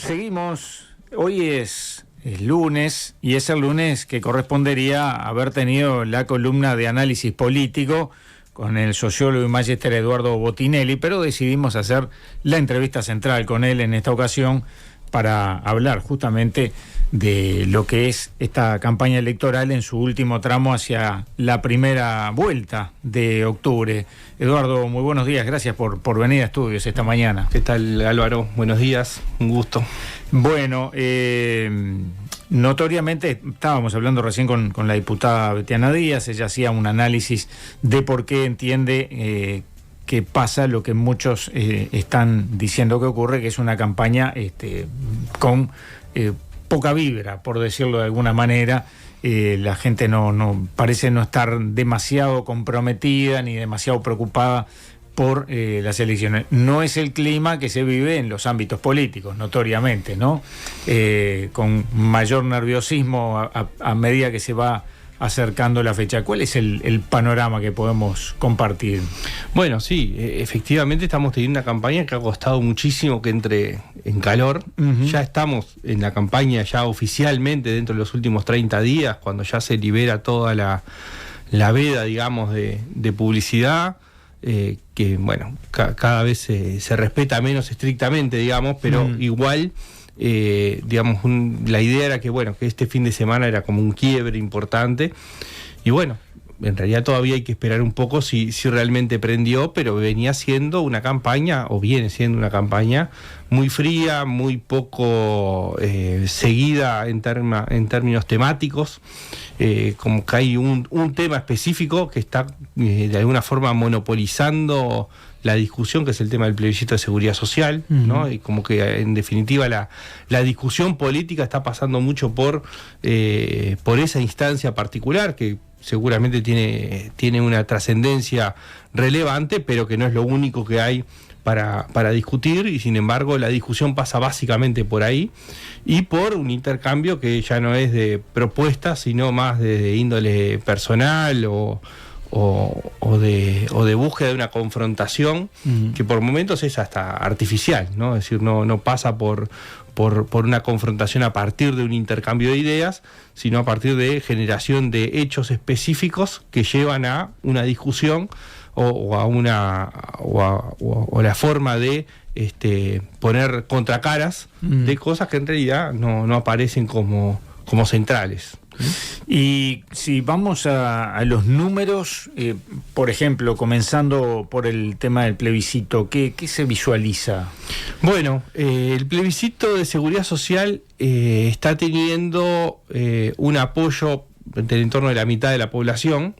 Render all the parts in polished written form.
seguimos. Hoy es lunes y es el lunes que correspondería haber tenido la columna de análisis político con el sociólogo y magíster Eduardo Botinelli, pero decidimos hacer la entrevista central con él en esta ocasión para hablar justamente de lo que es esta campaña electoral en su último tramo hacia la primera vuelta de octubre. Eduardo, muy buenos días, gracias por venir a estudios esta mañana. ¿Qué tal, Álvaro? Buenos días, un gusto. Bueno, notoriamente estábamos hablando recién con la diputada Betiana Díaz. Ella hacía un análisis de por qué entiende que pasa lo que muchos están diciendo que ocurre, que es una campaña con poca vibra, por decirlo de alguna manera. La gente no parece no estar demasiado comprometida ni demasiado preocupada por las elecciones. No es el clima que se vive en los ámbitos políticos, notoriamente, ¿no? Con mayor nerviosismo a medida que se va acercando la fecha. ¿Cuál es el panorama que podemos compartir? Bueno, sí, efectivamente estamos teniendo una campaña que ha costado muchísimo que entre en calor. Uh-huh. Ya estamos en la campaña ya oficialmente dentro de los últimos 30 días, cuando ya se libera toda la veda, digamos, de publicidad. Que bueno, cada vez se respeta menos estrictamente, digamos, pero igual, digamos, la idea era que bueno, que este fin de semana era como un quiebre importante, y bueno, en realidad todavía hay que esperar un poco si realmente prendió, pero venía siendo una campaña, o viene siendo una campaña muy fría, muy poco seguida en términos temáticos, como que hay un tema específico que está de alguna forma monopolizando la discusión, que es el tema del plebiscito de seguridad social, ¿no? Y como que en definitiva la discusión política está pasando mucho por esa instancia particular, que seguramente tiene una trascendencia relevante, pero que no es lo único que hay para discutir, y sin embargo la discusión pasa básicamente por ahí y por un intercambio que ya no es de propuestas, sino más de índole personal o de búsqueda de una confrontación que por momentos es hasta artificial, ¿no? Es decir, no pasa por una confrontación a partir de un intercambio de ideas, sino a partir de generación de hechos específicos que llevan a una discusión o la forma de poner contracaras de cosas que en realidad no aparecen como centrales. Y si vamos a los números, por ejemplo, comenzando por el tema del plebiscito, ¿qué se visualiza? Bueno, el plebiscito de seguridad social está teniendo un apoyo del entorno de la mitad de la población,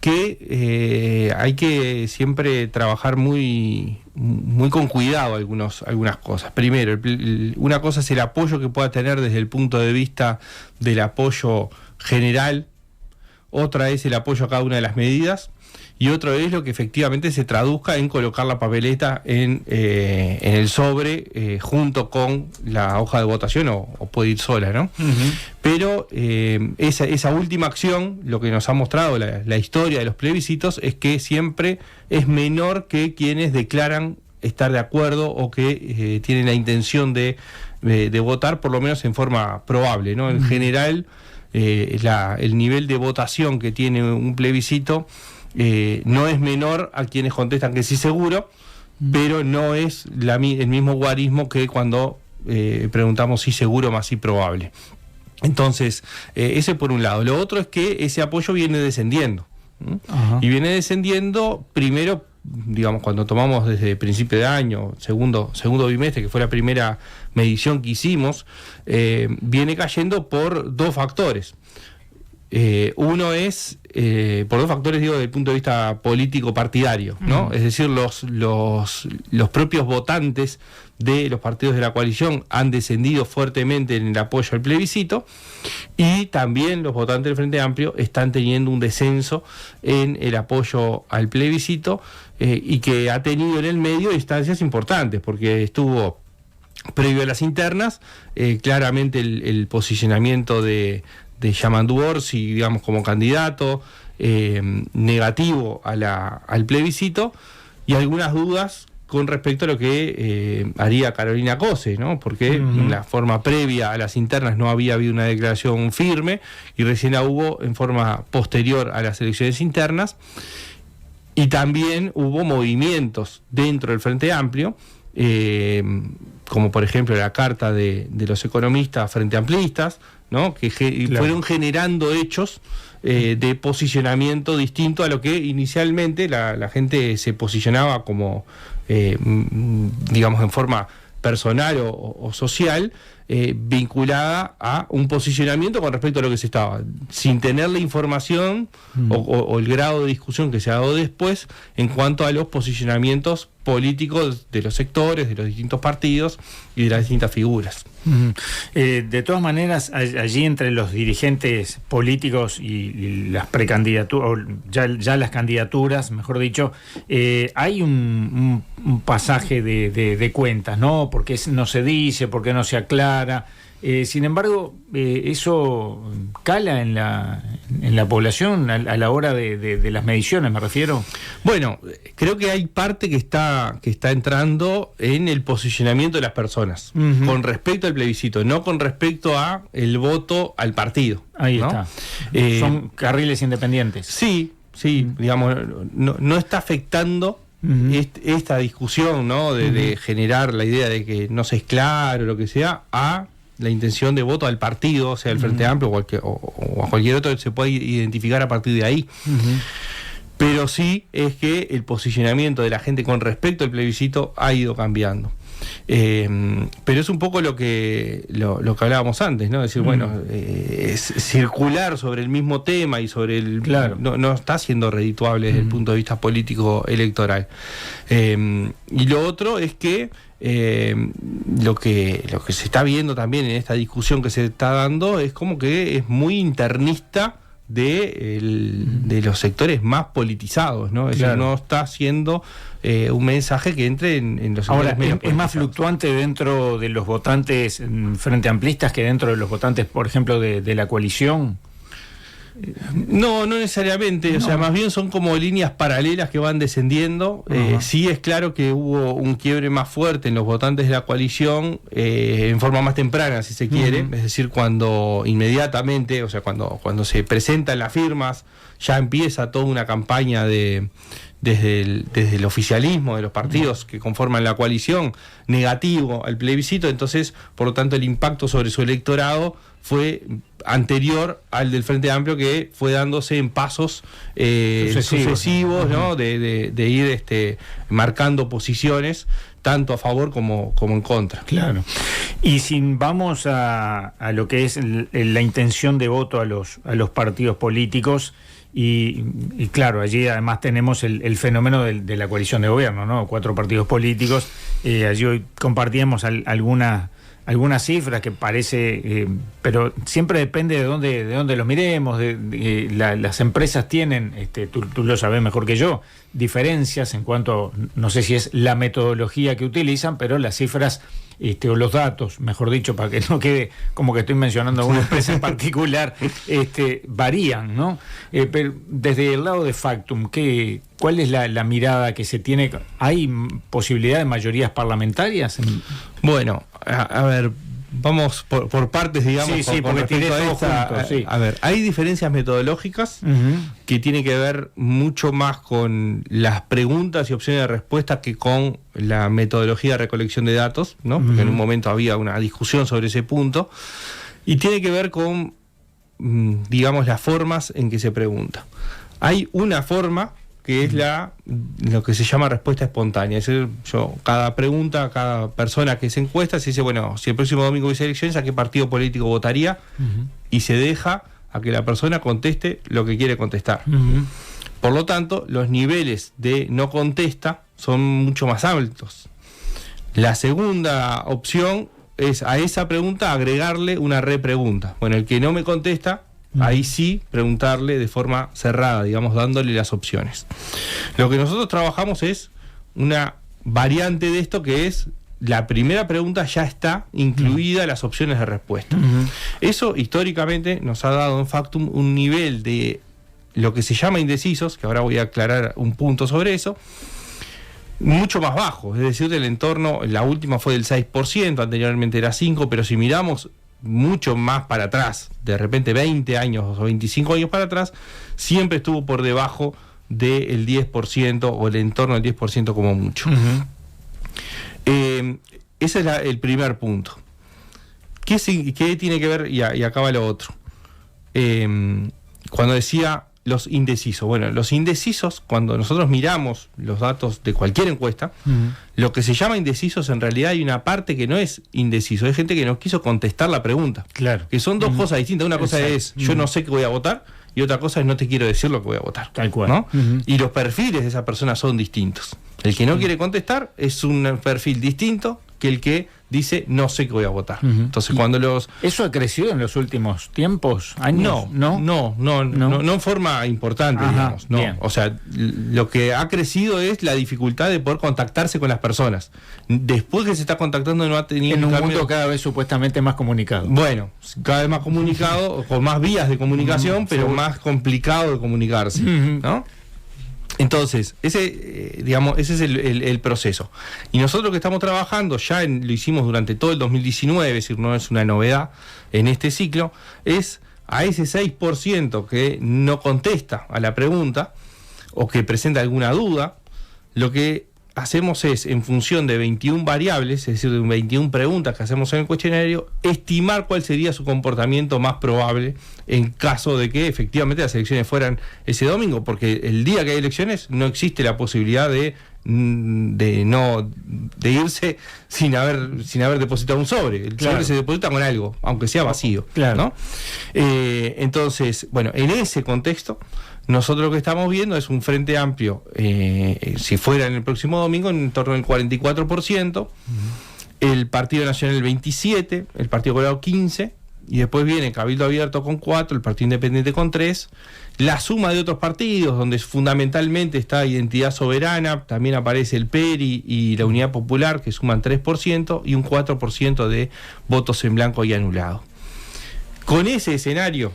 que hay que siempre trabajar muy con cuidado algunas cosas. Primero, una cosa es el apoyo que pueda tener desde el punto de vista del apoyo general, otra es el apoyo a cada una de las medidas, y otro es lo que efectivamente se traduzca en colocar la papeleta en el sobre junto con la hoja de votación, o puede ir sola, ¿no? Uh-huh. Pero esa última acción, lo que nos ha mostrado la historia de los plebiscitos, es que siempre es menor que quienes declaran estar de acuerdo o que tienen la intención de votar, por lo menos en forma probable, ¿no? En general, el nivel de votación que tiene un plebiscito no es menor a quienes contestan que sí seguro, pero no es el mismo guarismo que cuando preguntamos sí seguro más sí probable. Entonces, ese por un lado. Lo otro es que ese apoyo viene descendiendo. Y viene descendiendo primero, digamos, cuando tomamos desde principio de año, segundo bimestre, que fue la primera medición que hicimos, viene cayendo por dos factores. Uno es, por dos factores, digo, desde el punto de vista político partidario, ¿no? Es decir, los propios votantes de los partidos de la coalición han descendido fuertemente en el apoyo al plebiscito, y también los votantes del Frente Amplio están teniendo un descenso en el apoyo al plebiscito, y que ha tenido en el medio instancias importantes, porque estuvo previo a las internas, claramente el posicionamiento de Yamandu Orsi, digamos, como candidato negativo al plebiscito, y algunas dudas con respecto a lo que haría Carolina Cose, ¿no? Porque en la forma previa a las internas no había habido una declaración firme y recién la hubo en forma posterior a las elecciones internas. Y también hubo movimientos dentro del Frente Amplio, como por ejemplo la carta de los economistas frente amplistas, ¿no? Que fueron generando hechos de posicionamiento distinto a lo que inicialmente la gente se posicionaba como, digamos, en forma personal o social, vinculada a un posicionamiento con respecto a lo que se estaba, sin tener la información o el grado de discusión que se ha dado después en cuanto a los posicionamientos políticos de los sectores, de los distintos partidos y de las distintas figuras. De todas maneras, allí entre los dirigentes políticos y las precandidaturas, ya las candidaturas, mejor dicho, hay un pasaje de cuentas, ¿no? Porque no se dice, porque no se aclara. Sin embargo, eso cala en la población a la hora de las mediciones, me refiero. Bueno, creo que hay parte que está entrando en el posicionamiento de las personas con respecto al plebiscito, no con respecto a el voto al partido. Ahí ¿no? está. Son carriles independientes. Sí, digamos, no está afectando esta discusión, ¿no? De generar la idea de que no se es claro, lo que sea, a la intención de voto al partido, sea el Frente Amplio o a cualquier otro, se puede identificar a partir de ahí. Pero sí es que el posicionamiento de la gente con respecto al plebiscito ha ido cambiando. Pero es un poco lo que hablábamos antes, ¿no? Es decir, bueno, es circular sobre el mismo tema y sobre el... Claro. No está siendo redituable desde el punto de vista político electoral. Y lo otro es que lo que se está viendo también en esta discusión que se está dando es como que es muy internista de los sectores más politizados, ¿no? Es decir, no está haciendo un mensaje que entre en los sectores menos politizados. ¿Es más fluctuante dentro de los votantes frente amplistas que dentro de los votantes, por ejemplo, de la coalición? No necesariamente, o sea, más bien son como líneas paralelas que van descendiendo. Sí es claro que hubo un quiebre más fuerte en los votantes de la coalición en forma más temprana, si se quiere, es decir, cuando inmediatamente, o sea, cuando se presentan las firmas, ya empieza toda una campaña desde el oficialismo de los partidos que conforman la coalición negativo al plebiscito. Entonces, por lo tanto, el impacto sobre su electorado fue anterior al del Frente Amplio, que fue dándose en pasos sucesivos, ¿no? de ir marcando posiciones tanto a favor como en contra. Claro. Y si vamos a lo que es la intención de voto a los partidos políticos, y claro, allí además tenemos el fenómeno de la coalición de gobierno, ¿no? 4 partidos políticos. Allí hoy compartíamos algunas cifras que parece, pero siempre depende de dónde lo miremos. Las empresas tienen, tú lo sabes mejor que yo, diferencias en cuanto, no sé si es la metodología que utilizan, pero las cifras o los datos, mejor dicho, para que no quede como que estoy mencionando a una empresa en particular, varían, ¿no? Pero desde el lado de Factum, ¿cuál es la mirada que se tiene? ¿Hay posibilidad de mayorías parlamentarias? Bueno, a ver, vamos por partes, digamos. Sí, porque tiré todo junto, sí. A ver, hay diferencias metodológicas que tienen que ver mucho más con las preguntas y opciones de respuesta que con la metodología de recolección de datos, ¿no? Porque en un momento había una discusión sobre ese punto, y tiene que ver con, digamos, las formas en que se pregunta. Hay una forma que es lo que se llama respuesta espontánea. Es decir, cada pregunta, cada persona que se encuesta, se dice, bueno, si el próximo domingo hubiese elecciones, ¿a qué partido político votaría? Y se deja a que la persona conteste lo que quiere contestar. Por lo tanto, los niveles de no contesta son mucho más altos. La segunda opción es a esa pregunta agregarle una repregunta. Bueno, el que no me contesta, ahí sí preguntarle de forma cerrada, digamos, dándole las opciones. Lo que nosotros trabajamos es una variante de esto, que es la primera pregunta ya está incluida las opciones de respuesta. Eso históricamente nos ha dado en Factum un nivel de lo que se llama indecisos, que ahora voy a aclarar un punto sobre eso, mucho más bajo, es decir, el entorno, la última fue del 6%, anteriormente era 5%, pero si miramos mucho más para atrás, de repente 20 años o 25 años para atrás, siempre estuvo por debajo del 10% o el entorno del 10% como mucho. Ese es el primer punto. ¿Qué tiene que ver? Y acá va lo otro. Cuando decía los indecisos. Bueno, los indecisos, cuando nosotros miramos los datos de cualquier encuesta, lo que se llama indecisos, en realidad hay una parte que no es indeciso, hay gente que no quiso contestar la pregunta. Claro. Que son dos cosas distintas. Una cosa Exacto. es yo no sé qué voy a votar, y otra cosa es no te quiero decir lo que voy a votar. Tal cual. ¿No? Y los perfiles de esa persona son distintos. El que no quiere contestar es un perfil distinto que el que dice no sé qué voy a votar. Entonces cuando ¿Eso ha crecido en los últimos tiempos, años? No en forma importante, digamos. No. Bien. O sea, lo que ha crecido es la dificultad de poder contactarse con las personas. Después que se está contactando no ha tenido en un mundo cada vez supuestamente más comunicado. Bueno, cada vez más comunicado, con más vías de comunicación, pero más complicado de comunicarse, ¿no? Entonces, ese es el proceso. Y nosotros lo que estamos trabajando, lo hicimos durante todo el 2019, es decir, no es una novedad en este ciclo, es a ese 6% que no contesta a la pregunta o que presenta alguna duda, lo que hacemos es, en función de 21 variables, es decir, de 21 preguntas que hacemos en el cuestionario, estimar cuál sería su comportamiento más probable en caso de que efectivamente las elecciones fueran ese domingo, porque el día que hay elecciones no existe la posibilidad de irse sin haber depositado un sobre. El sobre se deposita con algo, aunque sea vacío. Claro. ¿No? Entonces, bueno, en ese contexto, nosotros lo que estamos viendo es un Frente Amplio, si fuera en el próximo domingo, en torno al 44%, el Partido Nacional el 27%, el Partido Colorado 15%, y después viene Cabildo Abierto con 4%, el Partido Independiente con 3%, la suma de otros partidos, donde fundamentalmente está Identidad Soberana, también aparece el PERI y la Unidad Popular, que suman 3%, y un 4% de votos en blanco y anulado. Con ese escenario,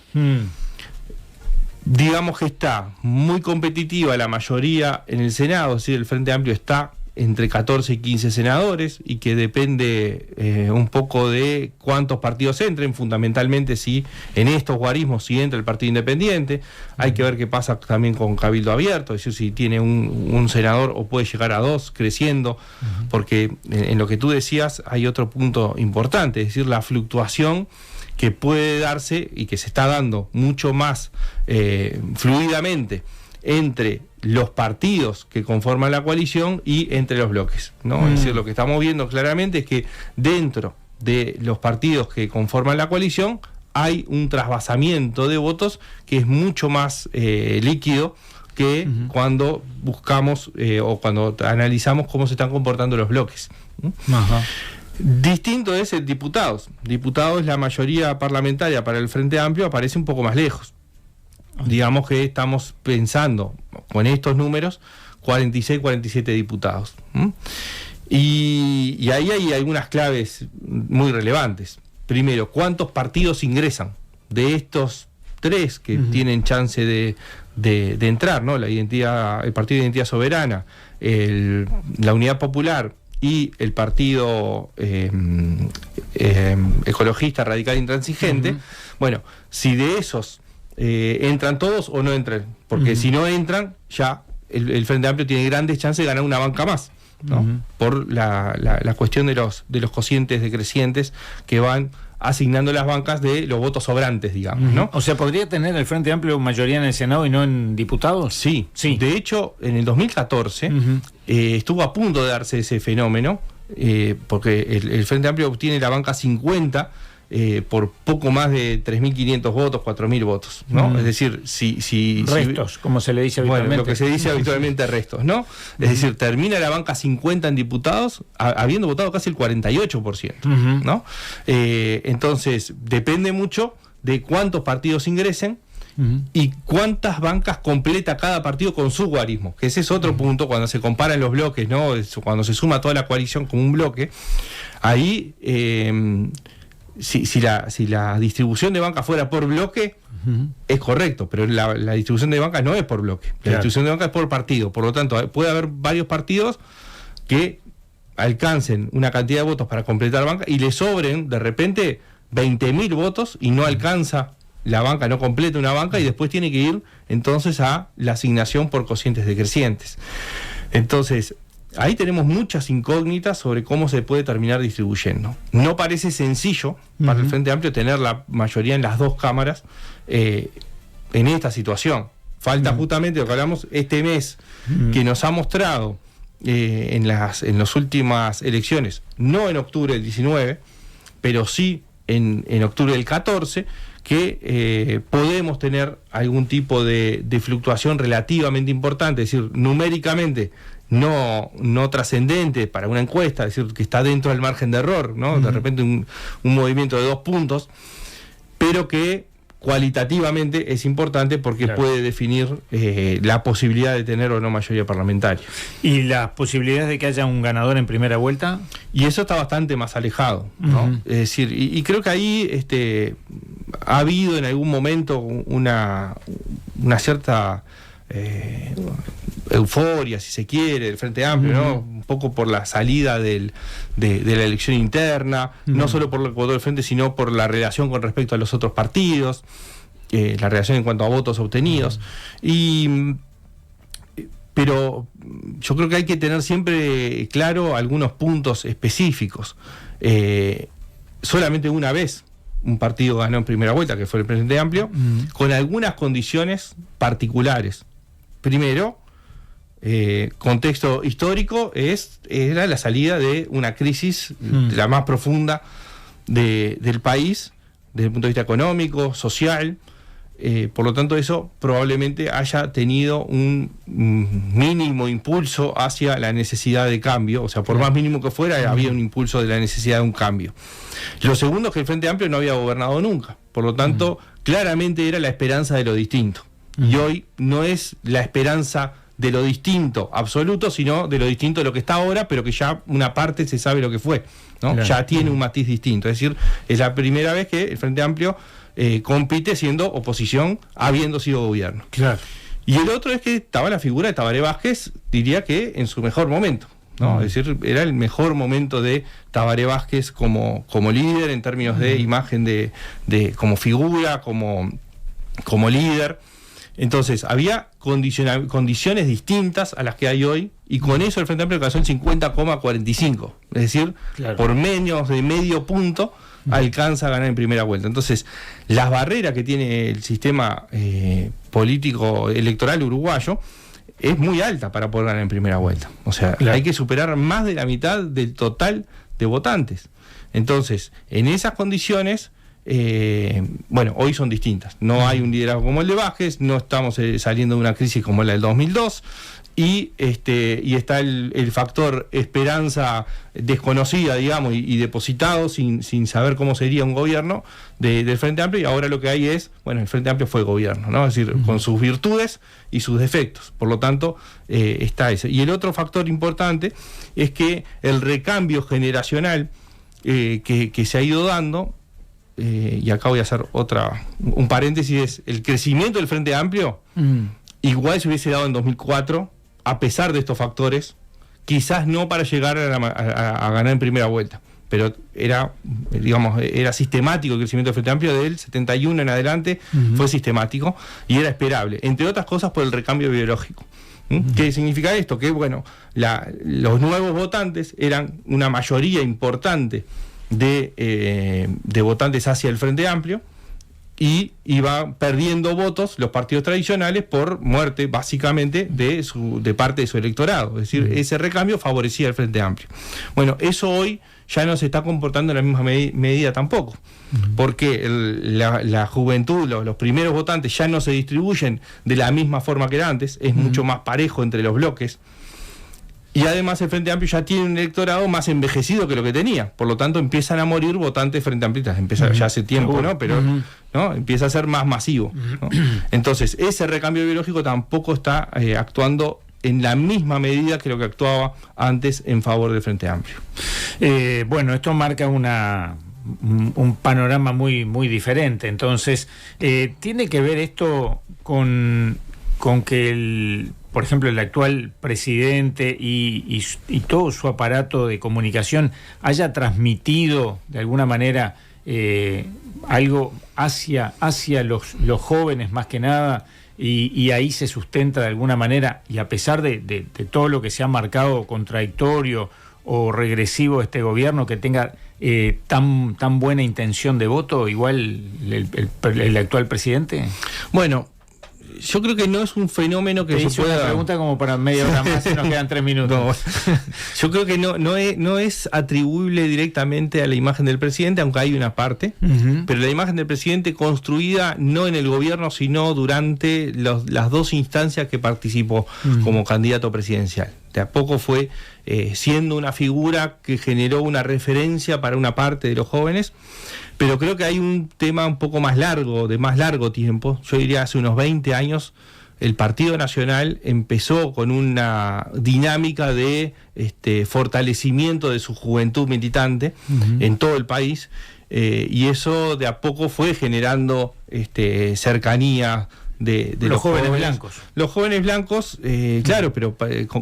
digamos que está muy competitiva la mayoría en el Senado, es decir, el Frente Amplio está entre 14 y 15 senadores, y que depende un poco de cuántos partidos entren, fundamentalmente si en estos guarismos si entra el Partido Independiente. Hay que ver qué pasa también con Cabildo Abierto, es decir, si tiene un senador o puede llegar a 2 creciendo, porque en lo que tú decías hay otro punto importante, es decir, la fluctuación que puede darse y que se está dando mucho más fluidamente entre los partidos que conforman la coalición y entre los bloques, ¿no? Es decir, lo que estamos viendo claramente es que dentro de los partidos que conforman la coalición hay un trasvasamiento de votos que es mucho más líquido que cuando buscamos o cuando analizamos cómo se están comportando los bloques. Distinto es el diputados. Diputados, la mayoría parlamentaria para el Frente Amplio aparece un poco más lejos. Digamos que estamos pensando con estos números 46, 47 diputados. Y ahí hay algunas claves muy relevantes. Primero, ¿cuántos partidos ingresan de estos 3 que tienen chance de entrar, ¿no? El Partido de Identidad Soberana, la Unidad Popular y el Partido Ecologista Radical Intransigente? Bueno, si de esos entran todos o no entran, porque si no entran, ya el Frente Amplio tiene grandes chances de ganar una banca más, ¿no? Por la cuestión de los cocientes decrecientes que van asignando las bancas de los votos sobrantes, digamos, ¿no? O sea, ¿podría tener el Frente Amplio mayoría en el Senado y no en diputados? Sí. De hecho, en el 2014 estuvo a punto de darse ese fenómeno, porque el Frente Amplio obtiene la banca 50 por poco más de 3.500 votos, 4.000 votos, ¿no? Es decir, restos, como se le dice habitualmente. Bueno, lo que se dice habitualmente restos, ¿no? Es decir, termina la banca 50 en diputados, habiendo votado casi el 48%, ¿no? Entonces, depende mucho de cuántos partidos ingresen y cuántas bancas completa cada partido con su guarismo, que ese es otro punto cuando se comparan los bloques, ¿no? Cuando se suma toda la coalición como un bloque, ahí si la distribución de bancas fuera por bloque, es correcto, pero la distribución de bancas no es por bloque, la distribución de bancas es por partido, por lo tanto puede haber varios partidos que alcancen una cantidad de votos para completar la banca y le sobren de repente 20.000 votos y no alcanza la banca, no completa una banca y después tiene que ir entonces a la asignación por cocientes decrecientes. Entonces, ahí tenemos muchas incógnitas sobre cómo se puede terminar distribuyendo. No parece sencillo para el Frente Amplio tener la mayoría en las dos cámaras en esta situación. Falta justamente lo que hablamos este mes, que nos ha mostrado en las últimas elecciones, no en octubre del 19, pero sí en octubre del 14, que podemos tener algún tipo de fluctuación relativamente importante, es decir, numéricamente no trascendente para una encuesta, es decir, que está dentro del margen de error, ¿no? De repente un movimiento de 2 puntos, pero que cualitativamente es importante porque puede definir la posibilidad de tener o no mayoría parlamentaria. ¿Y las posibilidades de que haya un ganador en primera vuelta? Y eso está bastante más alejado, ¿no? Es decir, y creo que ahí ha habido en algún momento una cierta euforia, si se quiere, del Frente Amplio, ¿no? Un poco por la salida de la elección interna, no solo por lo que votó el Frente, sino por la relación con respecto a los otros partidos, la relación en cuanto a votos obtenidos. Pero yo creo que hay que tener siempre claro algunos puntos específicos. Solamente una vez un partido ganó en primera vuelta, que fue el Frente Amplio, con algunas condiciones particulares. Primero, contexto histórico, era la salida de una crisis de la más profunda del país, desde el punto de vista económico, social. Por lo tanto, eso probablemente haya tenido un mínimo impulso hacia la necesidad de cambio, o sea, por más mínimo que fuera, había un impulso de la necesidad de un cambio. Lo segundo es que el Frente Amplio no había gobernado nunca, por lo tanto, claramente era la esperanza de lo distinto. Y hoy no es la esperanza de lo distinto absoluto, sino de lo distinto de lo que está ahora, pero que ya una parte se sabe lo que fue, ¿no? Claro. Ya tiene un matiz distinto. Es decir, es la primera vez que el Frente Amplio compite siendo oposición, habiendo sido gobierno. Claro. Y el otro es que estaba la figura de Tabaré Vázquez, diría que en su mejor momento, ¿no? Es decir, era el mejor momento de Tabaré Vázquez como líder en términos de imagen de como figura, como líder. Entonces, había condiciones distintas a las que hay hoy, y con eso el Frente Amplio alcanzó el 50,45. Es decir, por menos de medio punto alcanza a ganar en primera vuelta. Entonces, las barreras que tiene el sistema político electoral uruguayo es muy alta para poder ganar en primera vuelta. O sea, hay que superar más de la mitad del total de votantes. Entonces, en esas condiciones, hoy son distintas. No hay un liderazgo como el de Vázquez, no estamos saliendo de una crisis como la del 2002, y está el factor esperanza desconocida, digamos, y depositado sin saber cómo sería un gobierno del Frente Amplio, y ahora lo que hay es, el Frente Amplio fue gobierno, ¿no? Es decir, con sus virtudes y sus defectos. Por lo tanto, está ese. Y el otro factor importante es que el recambio generacional que se ha ido dando, y acá voy a hacer un paréntesis, es el crecimiento del Frente Amplio, igual se hubiese dado en 2004, a pesar de estos factores, quizás no para llegar a ganar en primera vuelta, pero era sistemático el crecimiento del Frente Amplio del 71 en adelante, fue sistemático y era esperable, entre otras cosas por el recambio biológico. ¿Qué significa esto? Que los nuevos votantes eran una mayoría importante de votantes hacia el Frente Amplio, y iba perdiendo votos los partidos tradicionales por muerte, básicamente, de parte de su electorado. Es decir, ese recambio favorecía al Frente Amplio. Eso hoy ya no se está comportando en la misma medida tampoco, porque la juventud, los primeros votantes ya no se distribuyen de la misma forma que era antes, es mucho más parejo entre los bloques. Y además el Frente Amplio ya tiene un electorado más envejecido que lo que tenía. Por lo tanto, empiezan a morir votantes Frente Amplistas. Empieza ya hace tiempo, ¿no? Pero ¿no? Empieza a ser más masivo, ¿no? Entonces, ese recambio biológico tampoco está actuando en la misma medida que lo que actuaba antes en favor del Frente Amplio. Esto marca un panorama muy, muy diferente. Entonces, ¿tiene que ver esto con que por ejemplo, el actual presidente y todo su aparato de comunicación haya transmitido de alguna manera algo hacia los jóvenes más que nada, y ahí se sustenta de alguna manera, y a pesar de todo lo que se ha marcado contradictorio o regresivo este gobierno, que tenga tan buena intención de voto, igual el actual presidente? Bueno, yo creo que no es un fenómeno que se pueda... Una pregunta como para media hora más, y nos quedan 3 minutos. No, yo creo que no es atribuible directamente a la imagen del presidente, aunque hay una parte, pero la imagen del presidente construida no en el gobierno, sino durante las 2 instancias que participó como candidato presidencial. De a poco fue siendo una figura que generó una referencia para una parte de los jóvenes, pero creo que hay un tema un poco más largo, de más largo tiempo. Yo diría hace unos 20 años, el Partido Nacional empezó con una dinámica de fortalecimiento de su juventud militante en todo el país, y eso de a poco fue generando cercanía de los jóvenes blancos. Los jóvenes blancos, claro, pero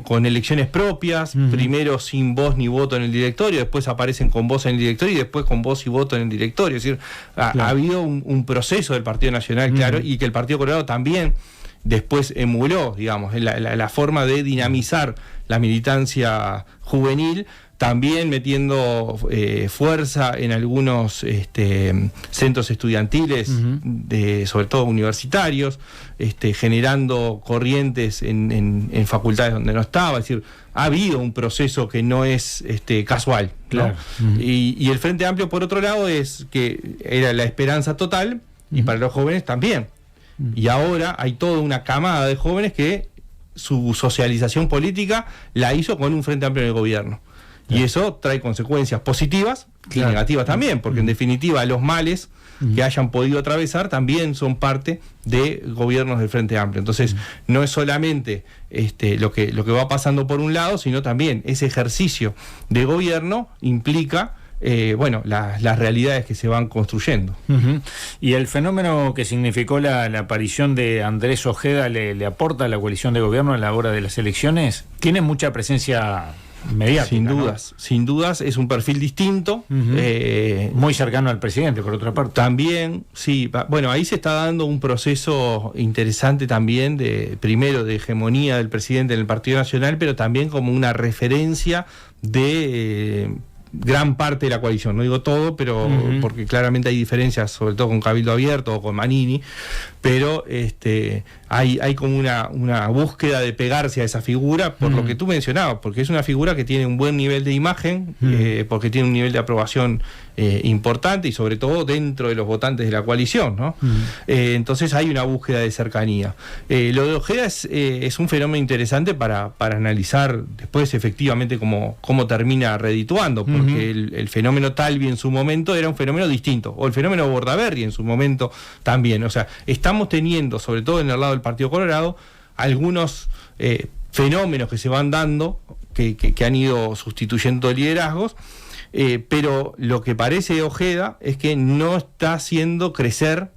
con elecciones propias, primero sin voz ni voto en el directorio, después aparecen con voz en el directorio y después con voz y voto en el directorio. Es decir, ha habido un proceso del Partido Nacional, claro, y que el Partido Colorado también después emuló, digamos, la forma de dinamizar la militancia juvenil, también metiendo fuerza en algunos centros estudiantiles, sobre todo universitarios, generando corrientes en facultades donde no estaba. Es decir, ha habido un proceso que no es casual, ¿no? Claro. Y el Frente Amplio, por otro lado, es que era la esperanza total, y para los jóvenes también. Y ahora hay toda una camada de jóvenes que su socialización política la hizo con un Frente Amplio en el gobierno. Y eso trae consecuencias positivas y negativas también, porque en definitiva los males que hayan podido atravesar también son parte de gobiernos del Frente Amplio. Entonces no es solamente lo que va pasando por un lado, sino también ese ejercicio de gobierno implica las realidades que se van construyendo. ¿Y el fenómeno que significó la aparición de Andrés Ojeda le aporta a la coalición de gobierno a la hora de las elecciones? Tiene mucha presencia mediática, sin dudas es un perfil distinto, muy cercano al presidente, por otra parte. También, sí, bueno, ahí se está dando un proceso interesante también primero de hegemonía del presidente en el Partido Nacional, pero también como una referencia de gran parte de la coalición, no digo todo, pero porque claramente hay diferencias, sobre todo con Cabildo Abierto o con Manini, pero hay como una búsqueda de pegarse a esa figura, por lo que tú mencionabas, porque es una figura que tiene un buen nivel de imagen, porque tiene un nivel de aprobación importante, y sobre todo dentro de los votantes de la coalición, ¿no? Entonces hay una búsqueda de cercanía. Lo de Ojeda es un fenómeno interesante para analizar después efectivamente cómo termina redituando, porque el fenómeno Talvi en su momento era un fenómeno distinto, o el fenómeno Bordaberry en su momento también. O sea, estamos teniendo, sobre todo en el lado del Partido Colorado, algunos fenómenos que se van dando, que han ido sustituyendo liderazgos, pero lo que parece Ojeda es que no está haciendo crecer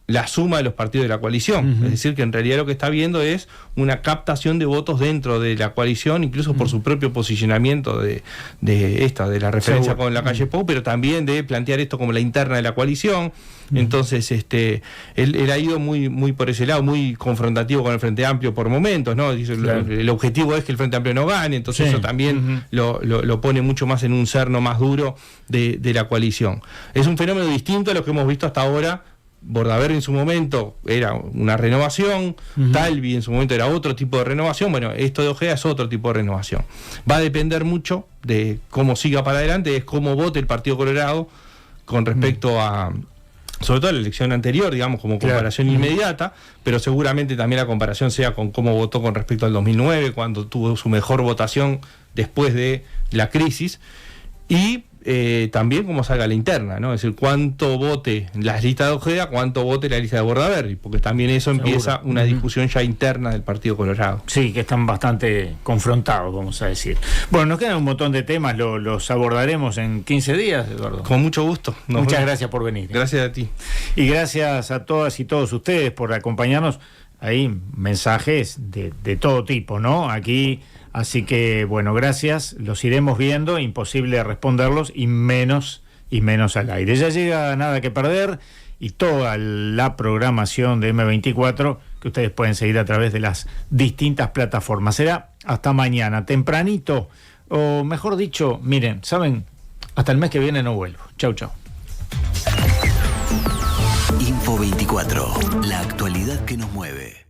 la suma de los partidos de la coalición. Es decir, que en realidad lo que está viendo es una captación de votos dentro de la coalición, incluso por su propio posicionamiento de la referencia con la calle Pou, pero también de plantear esto como la interna de la coalición. Entonces, él ha ido muy por ese lado, muy confrontativo con el Frente Amplio por momentos, ¿no? Dice, el objetivo es que el Frente Amplio no gane, entonces eso también lo pone mucho más en un cerno más duro de la coalición. Es un fenómeno distinto a lo que hemos visto hasta ahora. Bordaberry en su momento era una renovación, Talvi en su momento era otro tipo de renovación. Bueno, esto de Ojeda es otro tipo de renovación. Va a depender mucho de cómo siga para adelante, es cómo vote el Partido Colorado con respecto a, sobre todo a la elección anterior, digamos, como comparación inmediata, pero seguramente también la comparación sea con cómo votó con respecto al 2009, cuando tuvo su mejor votación después de la crisis, y también cómo salga la interna, ¿no? Es decir, cuánto vote las listas de Ojeda, cuánto vote la lista de Bordaberry, porque también eso empieza una discusión ya interna del Partido Colorado. Sí, que están bastante confrontados, vamos a decir. Bueno, nos quedan un montón de temas, los abordaremos en 15 días, Eduardo. Con mucho gusto. Muchas gracias por venir. Gracias a ti. Y gracias a todas y todos ustedes por acompañarnos. hay mensajes de todo tipo, ¿no? Aquí, así que, bueno, gracias, los iremos viendo, imposible responderlos y menos al aire. Ya llega Nada que Perder y toda la programación de M24 que ustedes pueden seguir a través de las distintas plataformas. Será hasta mañana, tempranito, o mejor dicho, miren, ¿saben? Hasta el mes que viene no vuelvo. Chau, chau. Info 24, la actualidad que nos mueve.